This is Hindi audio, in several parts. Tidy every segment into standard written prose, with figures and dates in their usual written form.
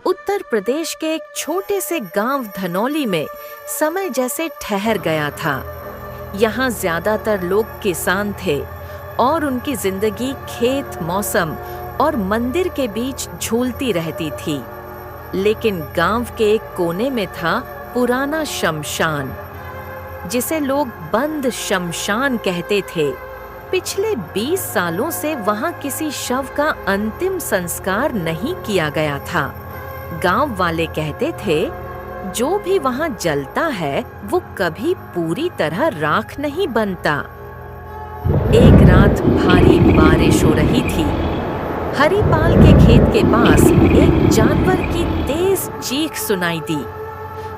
उत्तर प्रदेश के एक छोटे से गांव धनौली में समय जैसे ठहर गया था। यहाँ ज्यादातर लोग किसान थे और उनकी जिंदगी खेत, मौसम और मंदिर के बीच झूलती रहती थी। लेकिन गांव के एक कोने में था पुराना शमशान, जिसे लोग बंद शमशान कहते थे। पिछले 20 सालों से वहां किसी शव का अंतिम संस्कार नहीं किया गया था। गांव वाले कहते थे, जो भी वहां जलता है वो कभी पूरी तरह राख नहीं बनता। एक रात भारी बारिश हो रही थी। हरिपाल के खेत के पास एक जानवर की तेज चीख सुनाई दी।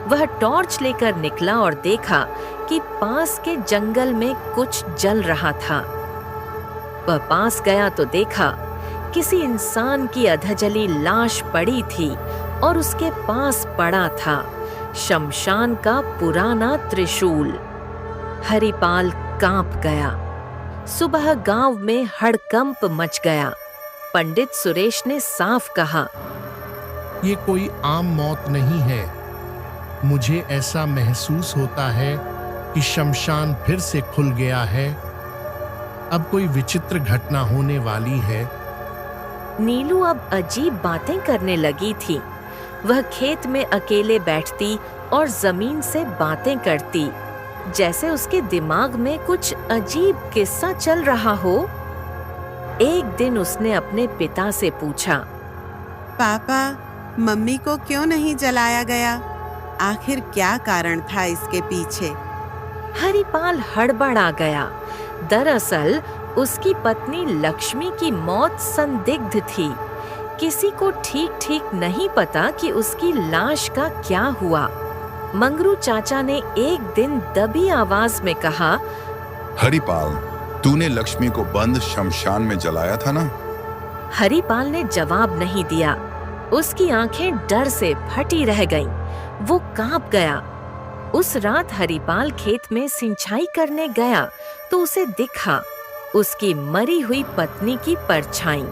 वह टॉर्च लेकर निकला और देखा कि पास के जंगल में कुछ जल रहा था। वह पास गया तो देखा किसी इंसान की अधजली लाश पड़ी थी और उसके पास पड़ा था शमशान का पुराना त्रिशूल। हरिपाल कांप गया। सुबह गांव में हड़कंप मच गया। पंडित सुरेश ने साफ कहा, ये कोई आम मौत नहीं है। मुझे ऐसा महसूस होता है कि शमशान फिर से खुल गया है। अब कोई विचित्र घटना होने वाली है। नीलू अब अजीब बातें करने लगी थी। वह खेत में अकेले बैठती और जमीन से बातें करती, जैसे उसके दिमाग में कुछ अजीब किस्सा चल रहा हो। एक दिन उसने अपने पिता से पूछा, पापा, मम्मी को क्यों नहीं जलाया गया? आखिर क्या कारण था इसके पीछे? हरिपाल हड़बड़ा गया। दरअसल उसकी पत्नी लक्ष्मी की मौत संदिग्ध थी। किसी को ठीक नहीं पता कि उसकी लाश का क्या हुआ। मंगरू चाचा ने एक दिन दबी आवाज में कहा, हरिपाल, तूने लक्ष्मी को बंद शमशान में जलाया था ना? हरिपाल ने जवाब नहीं दिया। उसकी आंखें डर से फटी रह गईं। वो कांप गया। उस रात हरिपाल खेत में सिंचाई करने गया तो उसे दिखा उसकी मरी हुई पत्नी की परछाई।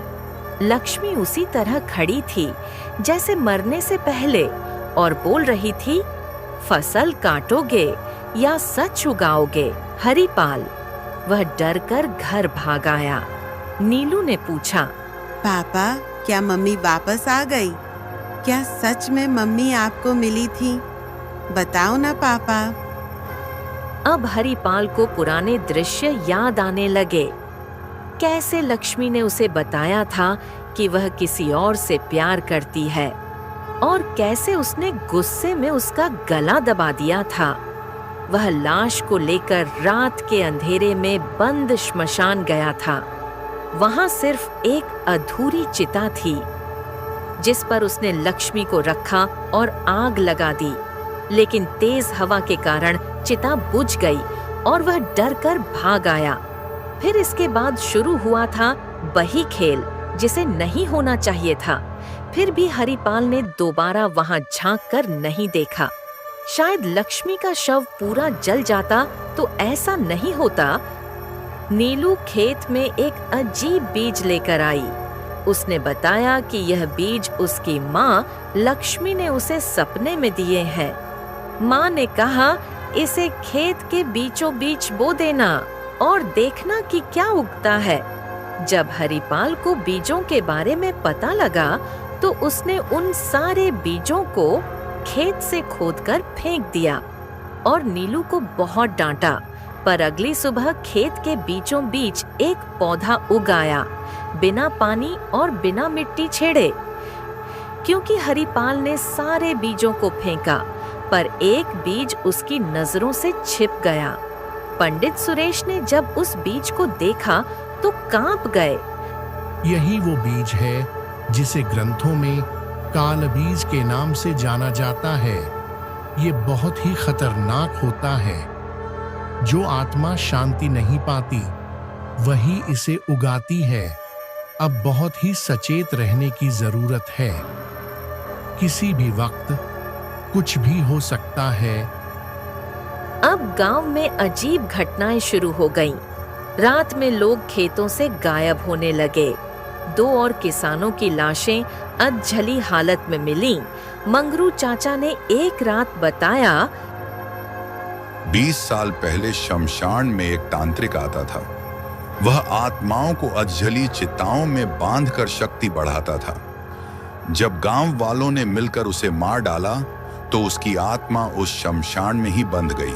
लक्ष्मी उसी तरह खड़ी थी जैसे मरने से पहले और बोल रही थी, फसल काटोगे या सच उगाओगे हरिपाल? वह डरकर घर भाग आया। नीलू ने पूछा, पापा, क्या मम्मी वापस आ गई? क्या सच में मम्मी आपको मिली थी? बताओ ना पापा। अब हरिपाल को पुराने दृश्य याद आने लगे। कैसे लक्ष्मी ने उसे बताया था कि वह किसी और से प्यार करती है और कैसे उसने गुस्से में उसका गला दबा दिया था। वह लाश को लेकर रात के अंधेरे में बंद श्मशान गया था। वहां सिर्फ एक अधूरी चिता थी जिस पर उसने लक्ष्मी को रखा और आग लगा दी। लेकिन तेज हवा के कारण चिता बुझ गई और वह डरकर भाग आया। फिर इसके बाद शुरू हुआ था वही खेल जिसे नहीं होना चाहिए था। फिर भी हरिपाल ने दोबारा वहां झांक कर नहीं देखा। शायद लक्ष्मी का शव पूरा जल जाता तो ऐसा नहीं होता। नीलू खेत में एक अजीब बीज लेकर आई। उसने बताया कि यह बीज उसकी माँ लक्ष्मी ने उसे सपने में दिए हैं। माँ ने कहा, इसे खेत के बीचों बीच बो देना और देखना कि क्या उगता है। जब हरिपाल को बीजों के बारे में पता लगा तो उसने उन सारे बीजों को खेत से खोदकर फेंक दिया और नीलू को बहुत डांटा। पर अगली सुबह खेत के बीचों बीच एक पौधा उग आया, बिना पानी और बिना मिट्टी छेड़े। क्योंकि हरिपाल ने सारे बीजों को फेंका, पर एक बीज उसकी नजरों से छिप गया। पंडित सुरेश ने जब उस बीज को देखा तो कांप गए। यही वो बीज है जिसे ग्रंथों में काल बीज के नाम से जाना जाता है। ये बहुत ही खतरनाक होता है। जो आत्मा शांति नहीं पाती वही इसे उगाती है। अब बहुत ही सचेत रहने की जरूरत है। किसी भी वक्त कुछ भी हो सकता है। अब गांव में अजीब घटनाएं शुरू हो गईं। रात में लोग खेतों से गायब होने लगे। 2 और किसानों की लाशें अधजली हालत में मिलीं, मंगरू चाचा ने एक रात बताया, 20 साल पहले शमशान में एक तांत्रिक आता था। वह आत्माओं को अधजली चिताओं में बांधकर शक्ति बढ़ाता था। जब गांव वालों ने मिलकर उसे मार डाला तो उसकी आत्मा उस शमशान में ही बंध गई।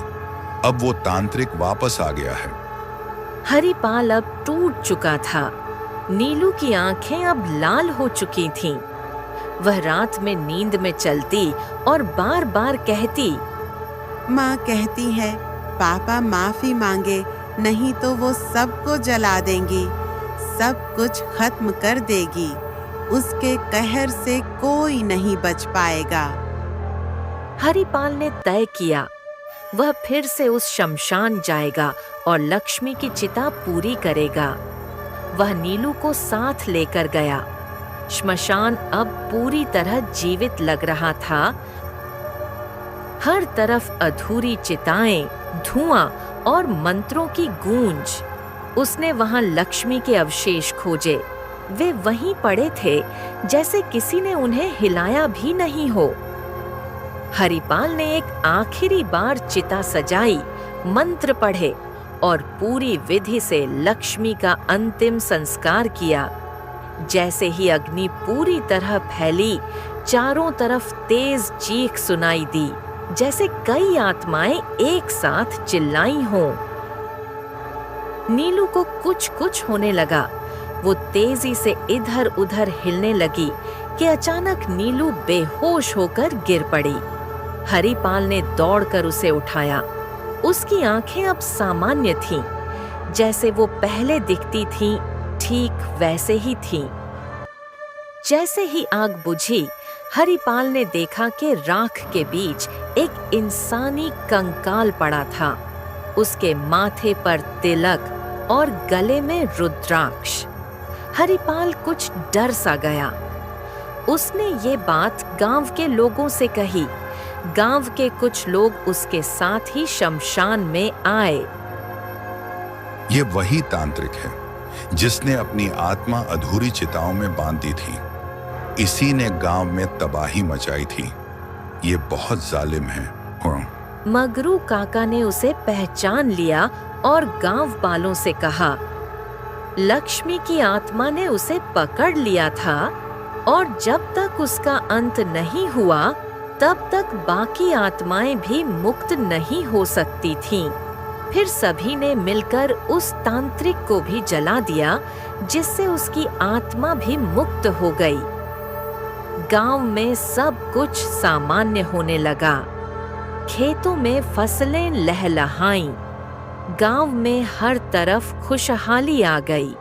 अब वो तांत्रिक वापस आ गया है। हरिपाल अब टूट चुका था। नीलू की आंखें अब लाल हो चुकी थीं। वह रात में नींद में चलती और बार बार कहती, माँ कहती है पापा माफी मांगे, नहीं तो वो सबको जला देंगी, सब कुछ खत्म कर देगी। उसके कहर से कोई नहीं बच पाएगा। हरिपाल ने तय किया, वह फिर से उस शमशान जाएगा और लक्ष्मी की चिता पूरी करेगा। वह नीलू को साथ लेकर गया। श्मशान अब पूरी तरह जीवित लग रहा था। हर तरफ अधूरी चिताएं, धुआं और मंत्रों की गूंज। उसने वहां लक्ष्मी के अवशेष खोजे। वे वहीं पड़े थे, जैसे किसी ने उन्हें हिलाया भी नहीं हो। हरिपाल ने एक आखिरी बार चिता सजाई, मंत्र पढ़े और पूरी विधि से लक्ष्मी का अंतिम संस्कार किया। जैसे ही अग्नि पूरी तरह फैली, चारों तरफ तेज चीख सुनाई दी, जैसे कई आत्माएं एक साथ चिल्लाई हों। नीलू को कुछ कुछ होने लगा। वो तेजी से इधर उधर हिलने लगी कि अचानक नीलू बेहोश होकर गिर पड़ी। हरिपाल ने दौड़कर उसे उठाया। उसकी आंखें अब सामान्य थीं, जैसे वो पहले दिखती थीं, ठीक वैसे ही थीं। जैसे ही आग बुझी, हरिपाल ने देखा कि राख के बीच एक इंसानी कंकाल पड़ा था। उसके माथे पर तिलक और गले में रुद्राक्ष। हरिपाल कुछ डर सा गया। उसने ये बात गांव के लोगों से कही। गांव के कुछ लोग उसके साथ ही शमशान में आए। ये वही तांत्रिक है जिसने अपनी आत्मा अधूरी चिताओं में बांधी थी। इसी ने गांव में तबाही मचाई थी। ये बहुत जालिम है। मगरू काका ने उसे पहचान लिया और गांव वालों से कहा, लक्ष्मी की आत्मा ने उसे पकड़ लिया था और जब तक उसका अंत नहीं हुआ, तब तक बाकी आत्माएं भी मुक्त नहीं हो सकती थीं। फिर सभी ने मिलकर उस तांत्रिक को भी जला दिया, जिससे उसकी आत्मा भी मुक्त हो गई। गांव में सब कुछ सामान्य होने लगा। खेतों में फसलें लहलहाईं। गांव में हर तरफ खुशहाली आ गई।